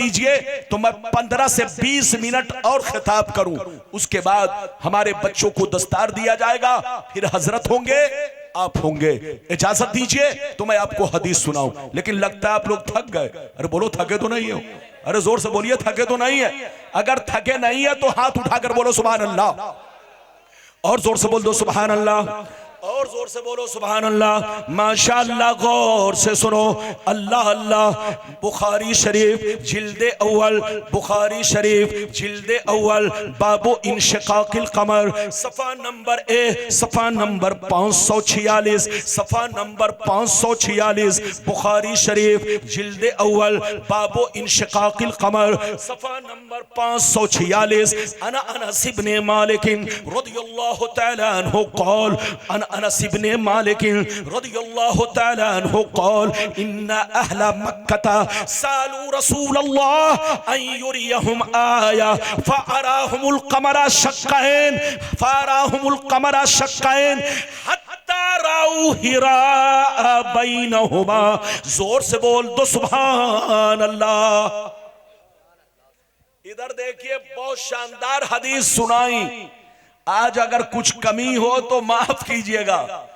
दीजिए तो मैं 15 से 20 मिनट और खिताब करूं, उसके बाद हमारे बच्चों को दस्तार दिया जाएगा, फिर हजरत होंगे, आप होंगे। इजाजत दीजिए तो मैं आपको हदीस सुनाऊं। लेकिन लगता है आप लोग थक गए। अरे बोलो थके तो नहीं हो? अरे जोर से बोलिए थके तो नहीं है? अगर थके नहीं है तो हाथ उठाकर बोलो सुभान अल्लाह, और जोर से बोल दो सुभान अल्लाह, और जोर से बोलो सुभान अल्लाह। माशाअल्लाह, गौर से सुनो, अल्लाह अल्लाह। बुखारी शरीफ जिल्दे अव्वल, बुखारी शरीफ जिल्दे अव्वल, बाबू इंशिकाकिल कमर, सफा नंबर सफा नंबर 546, सफा नंबर 546, बुखारी शरीफ जिल्दे अव्वल, बाबू इंशिकाकिल कमर, सफा नंबर 546। अनस इब्ने मालिक रदियल्लाहु तआला अन्हु क़ाल, अनस इब्ने मालिक रदियल्लाहु तआला अन्हु क़ाल, इन्ना अहला मक्का सालू रसूलल्लाह अन युरियहुम आया फअराहुमुल क़मरा शक्कैन, फअराहुमुल क़मरा शक्कैन हत्ता राउ हिरा बैनहुमा। जोर से बोल दो सुभान अल्लाह। इधर देखिए, बहुत शानदार हदीस सुनाई। आज अगर कुछ कमी हो तो माफ कीजिएगा।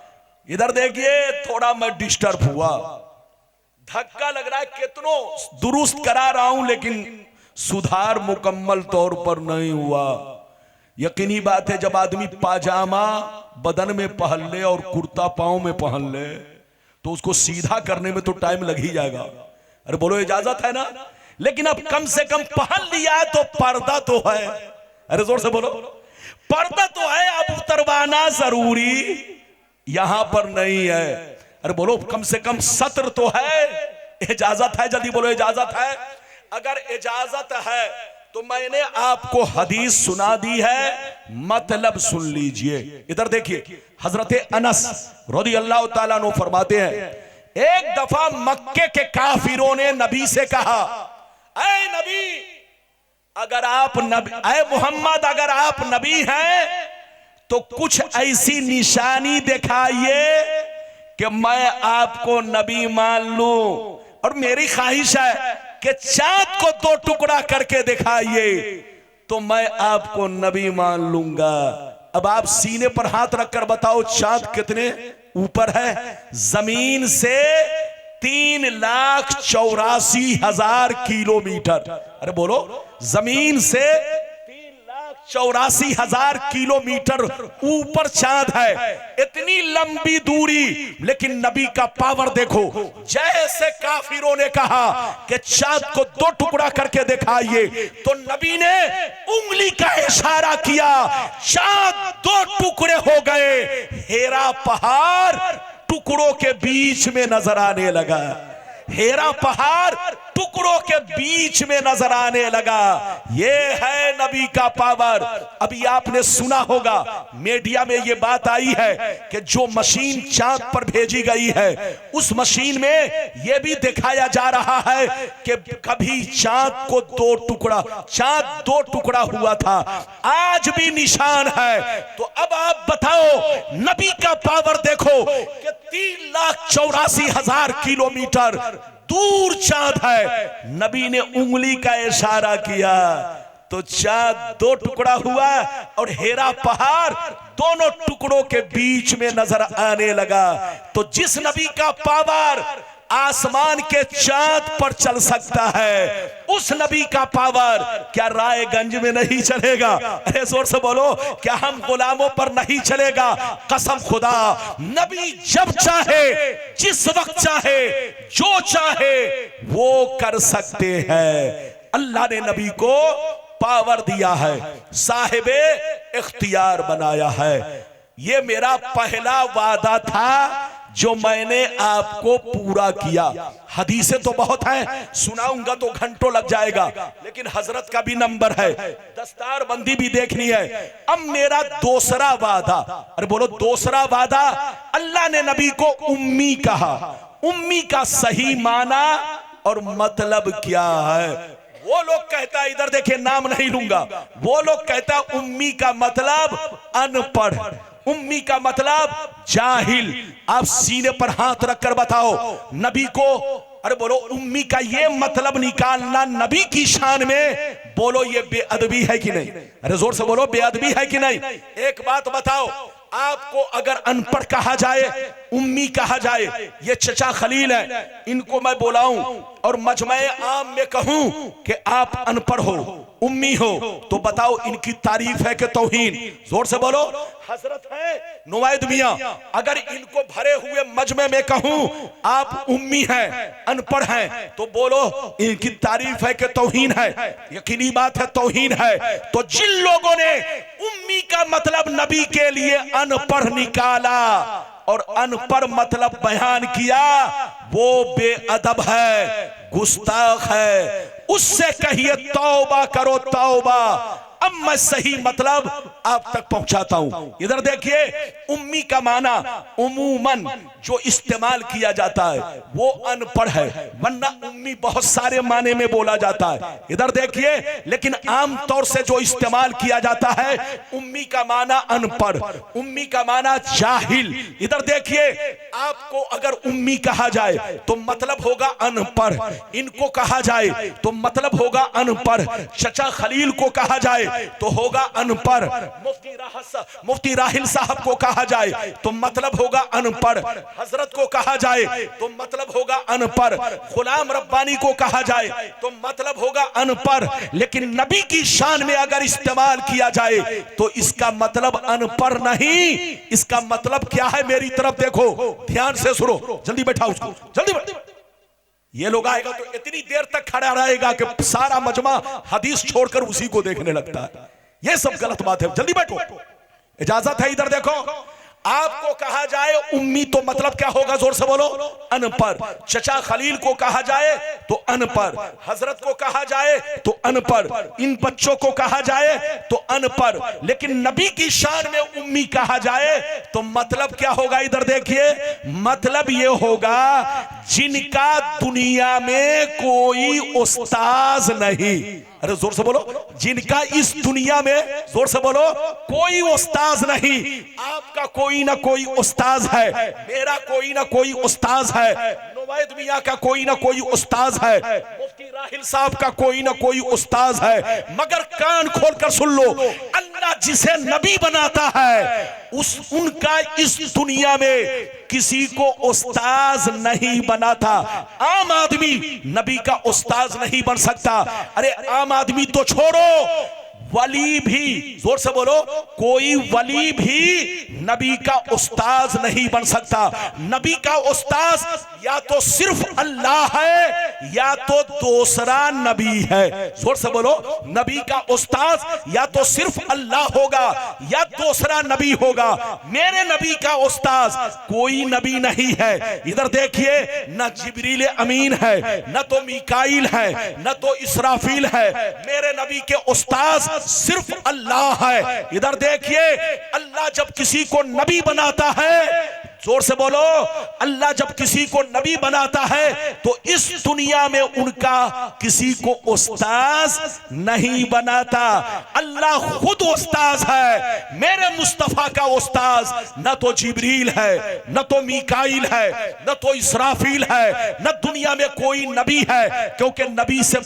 इधर देखिए, थोड़ा मैं डिस्टर्ब हुआ, धक्का लग रहा है, कितनों दुरुस्त करा रहा हूं लेकिन सुधार मुकम्मल तौर पर नहीं हुआ। यकीनी बात है, जब आदमी पाजामा बदन में पहन ले और कुर्ता पांव में पहन ले तो उसको सीधा करने में तो टाइम लग ही जाएगा। अरे बोलो इजाजत है ना? लेकिन अब कम से कम पहन लिया तो पर्दा तो है। अरे जोर से बोलो, पर्दा तो है, अब उतरवाना जरूरी यहां पर नहीं है। अरे बोलो, कम से कम सत्र तो है, इजाजत है? जल्दी बोलो इजाजत है? अगर इजाजत है तो मैंने आपको हदीस सुना दी है, मतलब सुन लीजिए। इधर देखिए, हजरत अनस रज़ियल्लाहु ताला अन्हु फरमाते हैं, एक दफा मक्के के काफिरों ने नबी से कहा, ऐ नबी, अगर आप नबी, ऐ मोहम्मद, अगर आप नबी हैं तो कुछ ऐसी निशानी दिखाइए कि मैं आपको नबी मान लूं, और मेरी ख्वाहिश है कि चांद को 2 टुकड़ा करके दिखाइए तो मैं आपको नबी मान लूंगा। अब आप सीने पर हाथ रखकर बताओ, चांद कितने ऊपर है? जमीन से 3,84,000 किलोमीटर। अरे बोलो, जमीन से 3,84,000 किलोमीटर ऊपर चांद है। इतनी लंबी दूरी, लेकिन नबी का पावर देखो। जैसे काफिरों ने कहा कि चांद को 2 टुकड़ा करके दिखाइए तो नबी ने उंगली का इशारा किया, चांद 2 टुकड़े हो गए। हेरा पहाड़ टुकड़ों के बीच में नजर आने लगा। हेरा पहाड़ टुकड़ों के बीच में नजर आने लगा। ये है नबी का पावर। अभी आपने सुना होगा, मीडिया में ये बात आई है कि जो मशीन चांद पर भेजी गई है, उस मशीन में ये भी दिखाया जा रहा है कि कभी चांद को 2 टुकड़ा, चांद 2 टुकड़ा हुआ था, आज भी निशान है। तो अब आप बताओ, नबी का पावर देखो कि 3,84,000 किलोमीटर दूर चांद है। नबी ने उंगली का इशारा किया तो चांद 2 टुकड़ा हुआ और हेरा पहाड़ दोनों टुकड़ों के बीच में नजर आने लगा। तो जिस नबी का पावर आसमान के चांद पर चल सकता है, उस नबी का पावर क्या रायगंज में नहीं चलेगा? अरे जोर से बोलो, क्या हम गुलामों पर नहीं चलेगा? कसम खुदा, नबी जब चाहे, जिस वक्त चाहे, जो चाहे वो कर सकते हैं। अल्लाह ने नबी को पावर दिया है, साहिबे इख्तियार बनाया है। ये मेरा पहला वादा था जो मैंने आपको पूरा किया। हदीसें तो बहुत हैं, सुनाऊंगा तो घंटों लग जाएगा, लेकिन हजरत का भी नंबर है, दस्तार बंदी भी देखनी है। अब मेरा दूसरा वादा, अरे बोलो दूसरा वादा, अल्लाह ने नबी को उम्मी कहा। उम्मी का सही माना और मतलब क्या है? वो लोग कहता है, इधर देखिए नाम नहीं लूंगा, वो लोग कहता है उम्मी का मतलब अनपढ़, उम्मी का मतलब जाहिल। आप सीने पर हाथ रखकर बताओ, नबी को अरे बोलो उम्मी का ये मतलब निकालना नबी की शान में, बोलो ये बेअदबी है कि नहीं? अरे जोर से बोलो बेअदबी है कि नहीं? एक बात बताओ, आपको अगर अनपढ़ कहा जाए, उम्मी कहा जाए, ये चचा खलील है, इनको मैं बुलाऊं और मजमे आम में कहूं कि आप अनपढ़ हो, उम्मी हो, तो बताओ इनकी तारीफ है कि तौहीन? जोर से बोलो। हजरत है नुवायद मियां, अगर इनको भरे हुए मजमे में कहूं आप उम्मी हैं, अनपढ़ हैं, तो बोलो इनकी तारीफ है कि तौहीन है? यकीनी बात है तौहीन है। तो जिन लोगों ने उम्मी का मतलब नबी के लिए अनपढ़ निकाला और अनपढ़ मतलब बयान किया, वो बेअदब है, गुस्ताख है। उससे कहिए तौबा करो तौबा। अब मैं सही मतलब आप तक पहुंचाता हूं। इधर देखिए, उम्मी का माना उमूमन जो इस्तेमाल किया जाता है वो अनपढ़ है, वरना उम्मी बहुत सारे माने में बोला जाता है। इधर देखिए, लेकिन आम तौर से जो इस्तेमाल किया जाता है, उम्मी का माना अनपढ़, उम्मी का माना जाहिल। इधर देखिए, आपको अगर उम्मी कहा जाए तो मतलब होगा अनपढ़, इनको कहा जाए तो मतलब होगा अनपढ़, चचा खलील को कहा जाए तो होगा अनपढ़, मुफ्ती राहिल साहब को कहा जाए तो मतलब होगा अनपढ़, हजरत को कहा जाए तो मतलब होगा अनपढ़, गुलाम रब्बानी को कहा जाए तो मतलब होगा अनपढ़। लेकिन नबी की शान में अगर इस्तेमाल किया जाए तो इसका मतलब अनपढ़ नहीं, इसका मतलब क्या है? मेरी तरफ देखो, ध्यान से सुनो, जल्दी बैठाओ उसको, जल्दी बैठ। ये लोग आएगा तो इतनी देर तक खड़ा रहेगा कि सारा मजमा हदीस छोड़कर उसी को देखने लगता है। ये सब गलत बात है, जल्दी बैठो, इजाजत है। इधर देखो, आपको कहा जाए उम्मी तो मतलब क्या होगा? जोर से बोलो, अनपढ़। चचा खलील को कहा जाए तो अनपढ़, हजरत को कहा जाए तो अनपढ़, इन बच्चों को कहा जाए तो अनपढ़। लेकिन नबी की शान में उम्मी कहा जाए तो मतलब क्या होगा? इधर देखिए, मतलब ये होगा जिनका दुनिया में कोई उस्ताज नहीं। अरे जोर से बोलो, जिनका इस दुनिया में, जोर से बोलो, कोई उस्ताज नहीं। आपका कोई ना कोई उस्ताज है, मेरा कोई ना कोई उस्ताज है, नुवायद मियां का कोई ना कोई उस्ताज है, मुफ्ती राहिल साहब का कोई ना कोई उस्ताज है। मगर कान खोलकर सुन लो, अल्लाह जिसे नबी बनाता है उनका इस दुनिया में किसी को उस्ताज नहीं बनाता। आम आदमी नबी का उस्ताज नहीं बन सकता। अरे आम आदमी तो छोड़ो, वली भी, जोर से बोलो, कोई वली भी नबी का उस्ताज नहीं बन सकता। नबी का उस्ताज या तो सिर्फ अल्लाह है या तो दूसरा नबी है। जोर से बोलो, नबी का उस्ताज या तो सिर्फ अल्लाह होगा या दूसरा नबी होगा। मेरे नबी का उस्ताज कोई नबी नहीं है। इधर देखिए, न जिब्रील अमीन है, न तो मीकाईल है, न तो इसराफील है। मेरे नबी के उस्ताज सिर्फ अल्लाह है। इधर देखिए, अल्लाह जब किसी को नबी बनाता है, जोर से बोलो, अल्लाह जब किसी को नबी बनाता है तो इस दुनिया में उनका किसी को उस्ताज नहीं बनाता। अल्लाह खुद उस्ताज है। मेरे मुस्तफा का उस्ताज न तो जिब्रील है, न तो मीकाईल है, न तो इसराफील है, न दुनिया में कोई नबी है, क्योंकि नबी से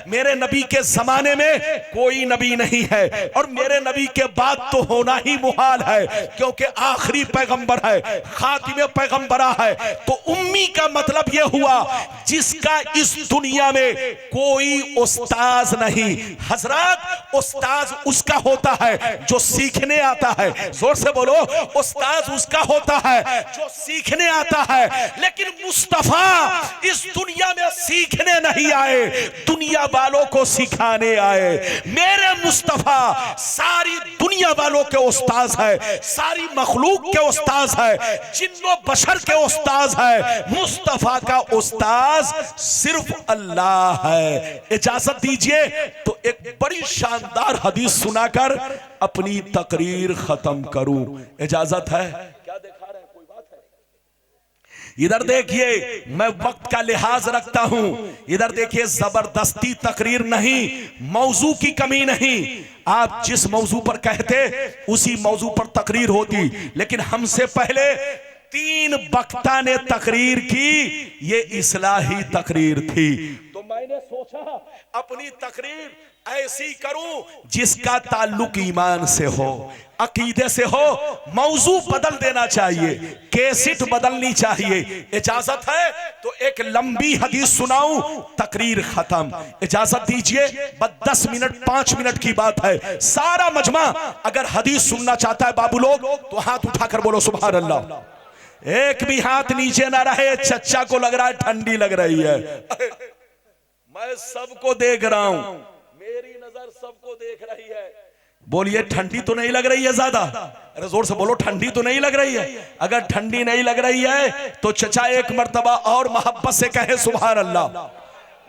मेरे नबी के जमाने में कोई नबी नहीं है और मेरे नबी के बाद तो होना ही मुहाल है, क्योंकि आखिरी पैगंबर है, खातिमे पैगंबरा है। तो उम्मी का मतलब यह हुआ जिसका इस दुनिया में कोई उस्ताज नहीं। हजरत, उस्ताज उसका होता है जो सीखने आता है। जोर से बोलो, उस्ताज उसका होता है जो सीखने आता है। लेकिन मुस्तफा इस दुनिया में सीखने नहीं आए, दुनिया वालों को सिखाने आए। मेरे मुस्तफा सारी दुनिया वालों के उस्ताज है, सारी मखलूक के उस्ताज है, जिन्नो बशर के उस्ताज है। मुस्तफा का उस्ताज सिर्फ अल्लाह है। इजाजत दीजिए तो एक बड़ी शानदार हदीस सुनाकर अपनी तकरीर खत्म करूं। इजाजत है? क्या दिखा रहे हैं? कोई बात है? इधर देखिए, मैं वक्त का लिहाज रखता हूं। इधर देखिए, जबरदस्ती तकरीर नहीं, मौजू की कमी नहीं। आप जिस मौजू पर कहते उसी मौजू पर तकरीर होती, लेकिन हमसे पहले 3 वक्ता ने तकरीर की, ये इस्लाही तकरीर थी। तो मैंने सोचा अपनी तकरीर ऐसी करूं जिसका ताल्लुक ईमान से हो, अकीदे से हो। मौजू बदल देना चाहिए, कैसेट बदलनी चाहिए। इजाजत है तो एक लंबी हदीस सुनाऊं, तकरीर खत्म। इजाजत दीजिए, बस 10 मिनट 5 मिनट की बात है। सारा मजमा अगर हदीस सुनना चाहता है बाबू लोग तो हाथ उठाकर बोलो सुभान अल्लाह। एक भी हाथ नीचे ना रहे। चच्चा को लग रहा है ठंडी लग रही है। मैं सबको देख रहा हूं, मेरी नजर सबको देख रही है। बोलिए ठंडी तो नहीं लग रही है ज्यादा? अरे जोर से बोलो, ठंडी तो नहीं लग रही है? अगर ठंडी नहीं लग रही है तो चचा एक मर्तबा और मोहब्बत से कहे सुभान अल्लाह।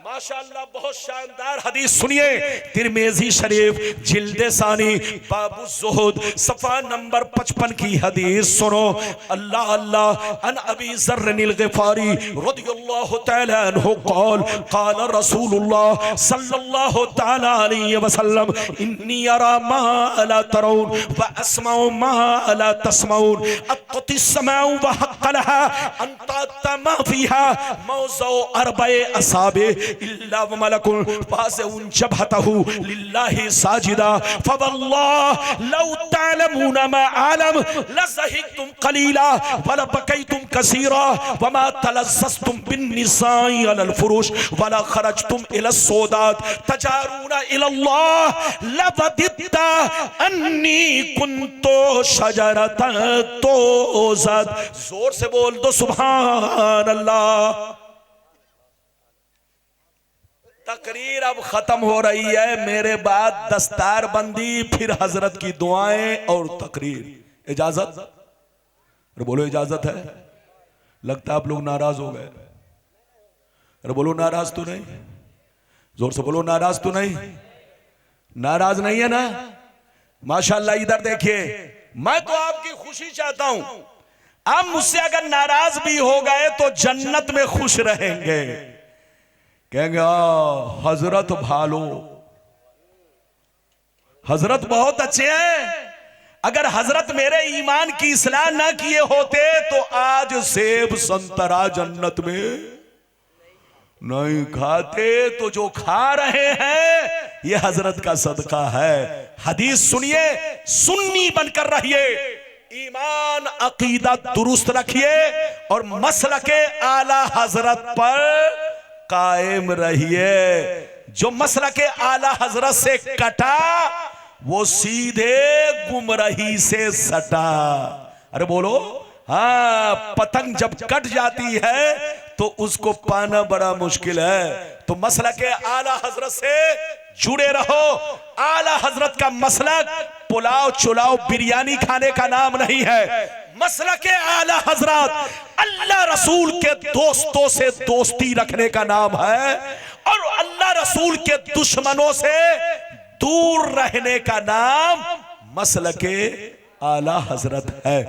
माशाअल्लाह, बहुत शानदार हदीस सुनिए। तिरमिज़ी शरीफ जिल्दे सानी बाबू ज़ुहद सफ़ा नंबर 55 की हदीस सुनो। अल्लाह अल्लाह अन अबी ज़र्रिल ग़िफ़ारी रज़ियल्लाहु तआला अन्हु क़ाल क़ाल रसूलुल्लाह सल्लल्लाहु तआला अलैहि वसल्लम इन्नी अरा मा ला तरौन व अस्माउ मा ला तस्माउन अत्तिस समाउ व हक़्क़लहा अंता तमा फ़ीहा मौज़उ अरबए असाबे इल्ला व मलकुन फाज़उन जबहतहु लिल्लाहि साजिदा फवल्लाह लौ तअलमून मा आलम लज़हिकतुम क़लीला व लबकैतुम कसीरा व मा तलज़्ज़ज़तुम बिन्निसाइ अलल फुरुश व ला खरजतुम इला सौदात तजारून इलल्लाह लवदित्ता अन्नी कुन्तु शजरतन तोज़द। जोर से बोल दो सुभान अल्लाह। तकरीर अब खत्म हो रही है, मेरे बाद दस्तार बंदी, फिर हजरत की दुआएं और तकरीर। इजाजत? अरे बोलो इजाजत है? लगता है आप लोग नाराज हो गए। अरे बोलो नाराज तो नहीं? जोर से बोलो नाराज तो नहीं? नाराज नहीं है ना? माशाअल्लाह। इधर देखिए, मैं तो आपकी खुशी चाहता हूं। आप मुझसे अगर नाराज भी हो गए तो जन्नत में खुश रहेंगे। कहेंगे हजरत भालो, हजरत बहुत अच्छे हैं। अगर हजरत मेरे ईमान की इस्लाह ना किए होते तो आज सेब संतरा जन्नत में नहीं खाते। तो जो खा रहे हैं ये हजरत का सदका है। हदीस सुनिए, सुन्नी बनकर रहिए, ईमान अकीदा दुरुस्त रखिए और मसलके आला हजरत पर कायम रहिए। जो मसलके आला हजरत से कटा वो सीधे गुमराही से सटा। अरे बोलो हाँ, पतंग जब कट जाती है तो उसको पाना बड़ा मुश्किल है। तो मसलके आला हजरत से जुड़े रहो। आला हजरत का मसलक पुलाव चुलाव बिरयानी खाने का नाम नहीं है। मसलके आला हजरत अल्लाह रसूल के दोस्तों से दोस्ती रखने का नाम है और अल्लाह रसूल के दुश्मनों से दूर रहने का नाम मसलके आला हजरत है।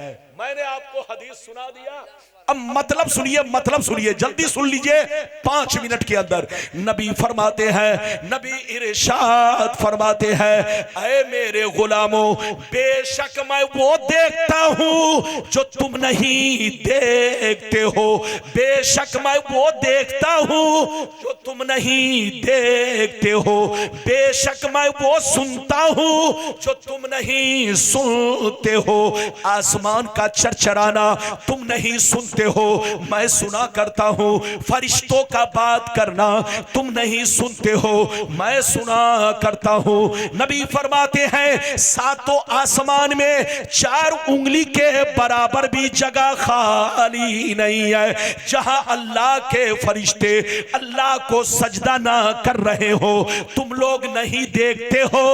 मैंने आपको हदीस सुना दिया, अब मतलब सुनिए, मतलब सुनिए, जल्दी सुन लीजिए 5 मिनट के अंदर। नबी फरमाते हैं, नबी इरशाद फरमाते हैं, ऐ मेरे गुलामों, बेशक मैं वो देखता हूं जो तुम नहीं देखते हो। बेशक मैं वो देखता हूं जो तुम नहीं देखते हो। बेशक मैं वो सुनता हूं जो तुम नहीं सुनते हो। आसमान का चरचराना तुम नहीं सुनते हो, मैं सुना करता हूं। फरिश्तों का बात करना तुम नहीं सुनते हो, मैं सुना करता हूं। नबी फरमाते हैं, 7 आसमान में 4 उंगली के बराबर भी जगह खाली नहीं है जहां अल्लाह के फरिश्ते अल्लाह को सजदा ना कर रहे हो। तुम लोग नहीं देखते हो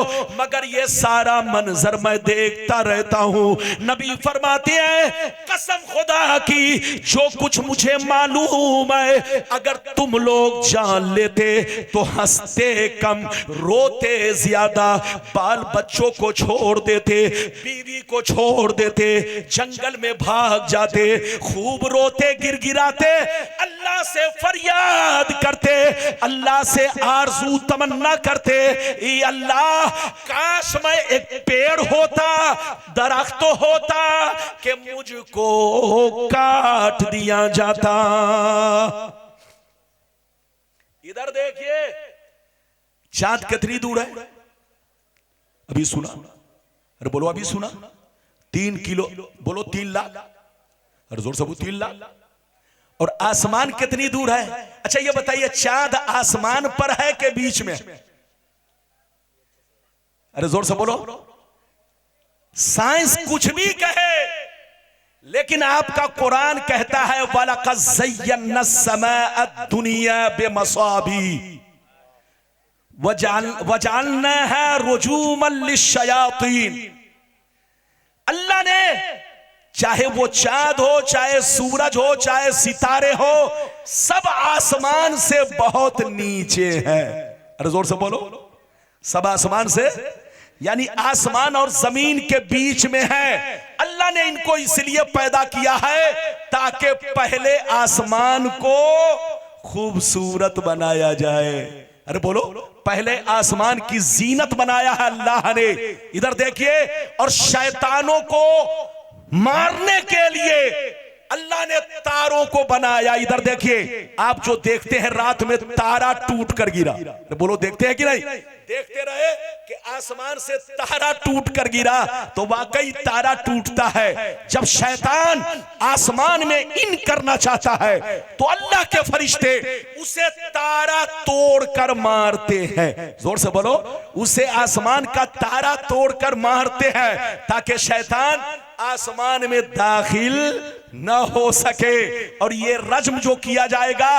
मगर ये सारा मंजर मैं देखता रहता हूं। नबी फरमाते हैं, कसम खुदा की जो कुछ मुझे मालूम है अगर तुम लोग जान लेते तो हंसते कम, रोते ज्यादा, बाल बच्चों को छोड़ देते, बीवी को छोड़ देते, जंगल में भाग जाते, खूब रोते गिरगिराते, अल्लाह अल्लाह से फरियाद करते, अल्लाह से आरज़ू तमन्ना करते, ये अल्लाह काश मैं एक पेड़ होता, दरख्त होता कि मुझको काट दिया जाता। इधर देखिए चांद कितनी दूर है, अभी सुना, अरे बोलो अभी सुना, 3 किलो, बोलो 3 लाख, अरे जोर से बोलो 3 लाख। और आसमान कितनी दूर है? अच्छा ये बताइए चांद आसमान पर है के बीच में? अरे जोर से बोलो। साइंस कुछ भी कहे लेकिन आपका कुरान कहता है वलक़द ज़य्यना समाअ दुनिया बिमसाबी वजअलनाहा रुजूमन लिश्शयातीन। अल्लाह ने चाहे वो चांद हो, चाहे सूरज हो, चाहे सितारे हो, सब आसमान से बहुत नीचे है। अरे जोर से बोलो, सब आसमान से, यानी आसमान और जमीन के बीच में है। अल्लाह ने इनको इसलिए पैदा किया है ताकि पहले आसमान को खूबसूरत बनाया जाए। अरे बोलो, पहले आसमान की जीनत बनाया है अल्लाह ने। इधर देखिए, और शैतानों को मारने के लिए अल्लाह ने तारों को बनाया। इधर देखिए, आप जो देखते हैं रात में तारा टूट कर गिरा, बोलो देखते हैं कि नहीं? देखते रहे कि आसमान से तारा टूट कर गिरा, तो वाकई तारा टूटता है। जब शैतान आसमान में इन करना चाहता है तो अल्लाह के फरिश्ते उसे तारा तोड़कर मारते हैं। जोर से बोलो, उसे आसमान का तारा तोड़कर मारते हैं ताकि शैतान आसमान में दाखिल न हो सके। और ये रज्म जो किया जाएगा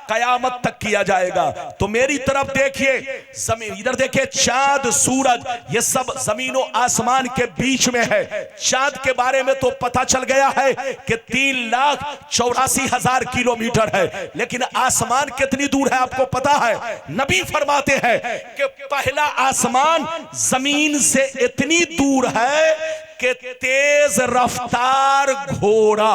कयामत तक किया जाएगा। तो मेरी तरफ देखिए, जमीन, इधर देखिए, चांद सूरज ये सब जमीनों आसमान के बीच में है। चांद के बारे में तो पता चल गया है कि 3,84,000 किलोमीटर है, लेकिन आसमान कितनी दूर है आपको पता है? नबी फरमाते हैं कि पहला आसमान जमीन से इतनी दूर है कि तेज रफ्तार घोड़ा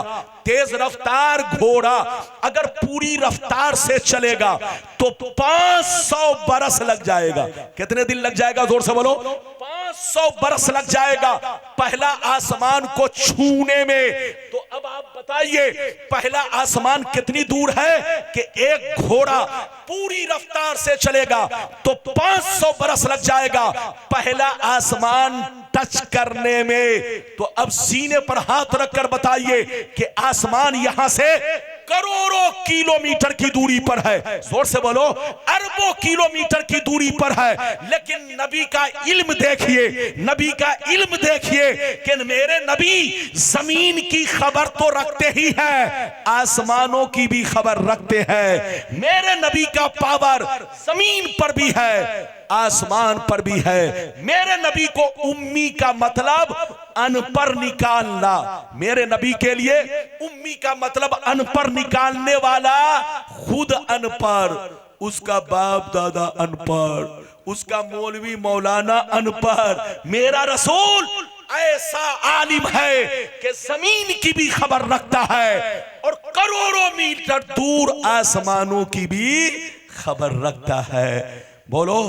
अगर पूरी रफ्तार से चलेगा तो 500 बरस लग जाएगा। कितने दिन लग जाएगा? जोर से बोलो। 500 बरस लग जाएगा पहला आसमान को छूने में। तो अब आप बताइए पहला आसमान कितनी दूर है कि एक घोड़ा पूरी रफ्तार से चलेगा तो 500 बरस लग जाएगा पहला आसमान टच करने में। तो अब सीने पर हाथ रखकर बताइए कि आसमान यहां से करोड़ों किलोमीटर की दूरी पर है। जोर से बोलो, अरबों किलोमीटर की दूरी पर है। लेकिन नबी का इल्म देखिए, नबी का इल्म देखिए कि मेरे नबी जमीन की खबर तो रखते ही हैं, आसमानों की भी खबर रखते हैं। मेरे नबी का पावर जमीन पर भी है, आसमान पर भी है। मेरे नबी को उम्मी का मतलब अनपढ़ निकालना। मेरे नबी के लिए उम्मी का मतलब अनपढ़ निकालने वाला खुद अनपढ़, उसका बाप दादा अनपढ़, उसका मौलवी मौलाना अनपढ़। मेरा रसूल ऐसा आलिम है कि जमीन की भी खबर रखता है और करोड़ों मीटर दूर आसमानों की भी खबर रखता है। बोलो,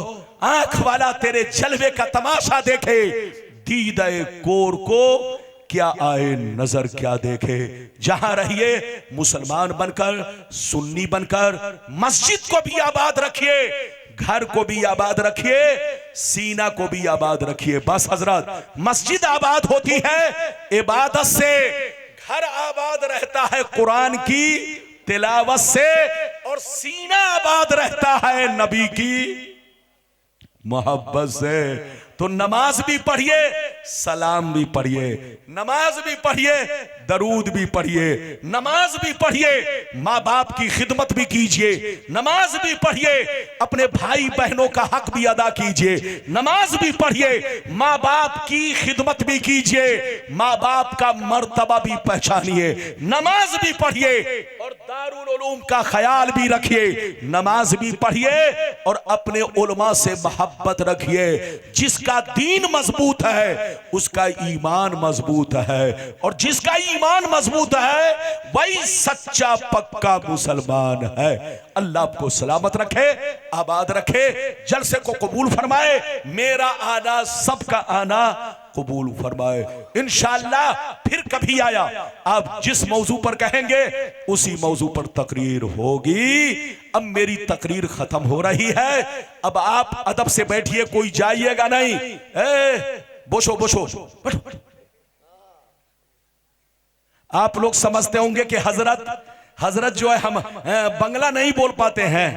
आंख वाला तेरे जलवे का तमाशा देखे, दीदाए कोर को क्या आए नजर क्या देखे। जहां रहिए मुसलमान बनकर, सुन्नी बनकर, मस्जिद को भी आबाद रखिए, घर को भी आबाद रखिए, सीना को भी आबाद रखिए। बस हजरत, मस्जिद आबाद होती है इबादत से, घर आबाद रहता है कुरान की तिलावत से, और सीना आबाद रहता है नबी की मोहब्बत से। तो नमाज भी पढ़िए, सलाम भी पढ़िए, नमाज भी पढ़िए, दरूद भी पढ़िए, नमाज भी पढ़िए, माँ बाप की खिदमत भी कीजिए, नमाज भी पढ़िए, अपने भाई बहनों का हक भी अदा कीजिए, नमाज भी पढ़िए, माँ बाप की खिदमत भी कीजिए, माँ बाप का मर्तबा भी पहचानिए, नमाज भी पढ़िए और दारुल उलूम का ख्याल भी रखिए, नमाज भी पढ़िए और अपने उलमा से मोहब्बत रखिए। जिसका दीन मजबूत है उसका ईमान मजबूत है, और जिसका ईमान मजबूत है वही सच्चा पक्का मुसलमान है। अल्लाह आपको सलामत रखे, आबाद रखे, जलसे को कबूल फरमाए, मेरा आना सबका आना कबूल फरमाए। इंशाअल्लाह फिर कभी आया आप जिस मौजू पर कहेंगे उसी मौजू पर तकरीर होगी। अब मेरी तकरीर खत्म हो रही है, अब आप अदब से बैठिए, कोई जाइएगा नहीं। बोशो बोशो बैठो। आप लोग समझते होंगे कि हजरत जो है हम बंगला नहीं बोल पाते हैं।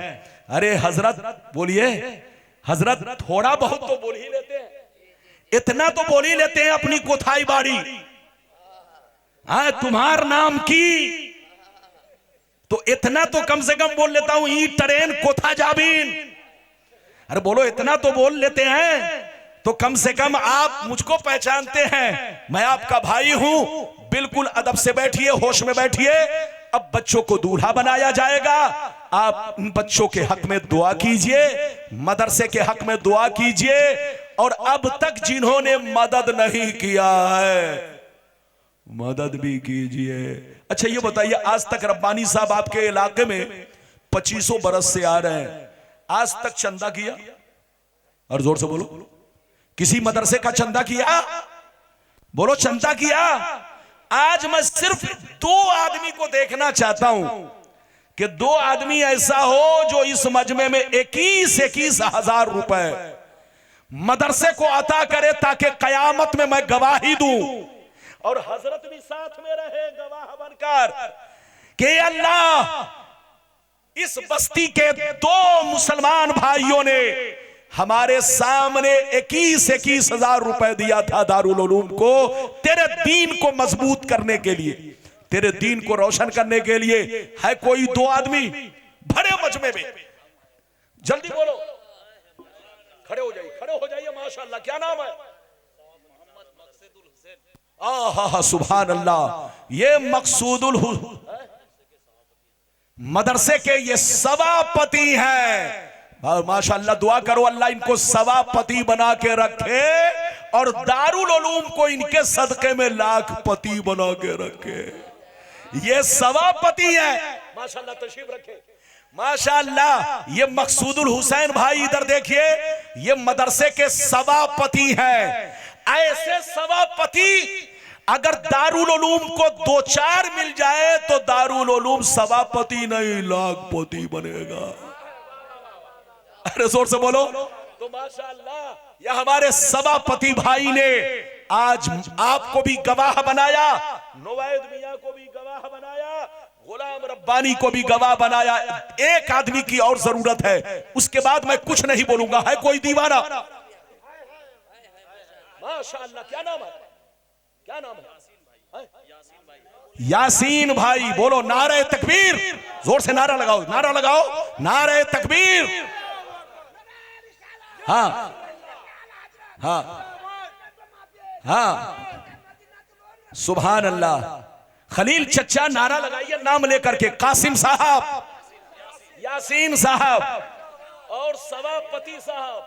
अरे हजरत बोलिए, हजरत थोड़ा बहुत तो बोल ही लेते हैं, इतना तो बोल ही लेते हैं अपनी कोथाई बाड़ी। तुम्हार नाम की तो इतना तो कम से कम बोल लेता हूं, ई ट्रेन कोथा जाबीन। अरे बोलो, इतना तो बोल लेते हैं तो कम से कम आप मुझको पहचानते हैं, मैं आपका भाई हूं। बिल्कुल अदब से बैठिए, होश में बैठिए। अब बच्चों को दूल्हा बनाया जाएगा, आप उन बच्चों के हक में दुआ कीजिए, मदरसे के हक में दुआ कीजिए, और अब तक जिन्होंने मदद नहीं किया है मदद भी कीजिए। अच्छा ये बताइए, आज तक रब्बानी साहब आपके इलाके में 2500 बरस से आ रहे हैं, आज तक चंदा किया? और जोर से बोलो, किसी मदरसे का चंदा किया? बोलो, चंदा किया? आज मैं सिर्फ 2 आदमी को देखना चाहता हूं कि 2 आदमी ऐसा हो जो इस मजमे में 21 हजार रुपए मदरसे को अता करे, ताकि कयामत में मैं गवाही दूं और हजरत भी साथ में रहे गवाह बनकर कि अल्लाह, इस बस्ती के 2 मुसलमान भाइयों ने हमारे सामने 21 हजार रुपए दिया था दारुल उलूम को, तेरे दीन को मजबूत करने के लिए, तेरे दीन को रोशन करने के लिए। है कोई 2 आदमी बड़े मजमे में? जल्दी बोलो, खड़े हो जाइए, खड़े हो जाइए। माशाअल्लाह, क्या नाम है? आहा, सुभान अल्लाह। ये मकसूदुल मदरसे के ये सभापति हैं। माशाअल्लाह, दुआ करो अल्लाह इनको सभापति बना के रखे और दारुल उलूम को इनके सदके में लाखपति बना के रखे। ये सभापति है, माशाअल्लाह, तशरीफ रखे। माशाअल्लाह, ये मकसूदुल हुसैन भाई इधर देखिए, ये मदरसे के सभापति हैं। ऐसे सभापति अगर दारुल उलूम को 2-4 मिल जाए तो दारुल उलूम सभापति नहीं लाखपति बनेगा। अरे जोर से बोलो। तो माशाअल्लाह, यह हमारे सभापति भाई ने आज आपको भी गवाह बनाया, नवायद मियां को भी गवाह बनाया, गुलाम रब्बानी को भी गवाह बनाया। एक आदमी की और जरूरत है, उसके बाद मैं कुछ नहीं बोलूंगा। है कोई दीवाना? माशाअल्लाह, क्या नाम है? क्या नाम है? यासीन भाई। बोलो नारे तकबीर, जोर से नारा लगाओ, नारा लगाओ, नारे तकबीर। हाँ हाँ हाँ, सुभान अल्लाह। खलील चचा नारा लगाइए नाम लेकर के। कासिम साहब, यासीन साहब और सभापति साहब,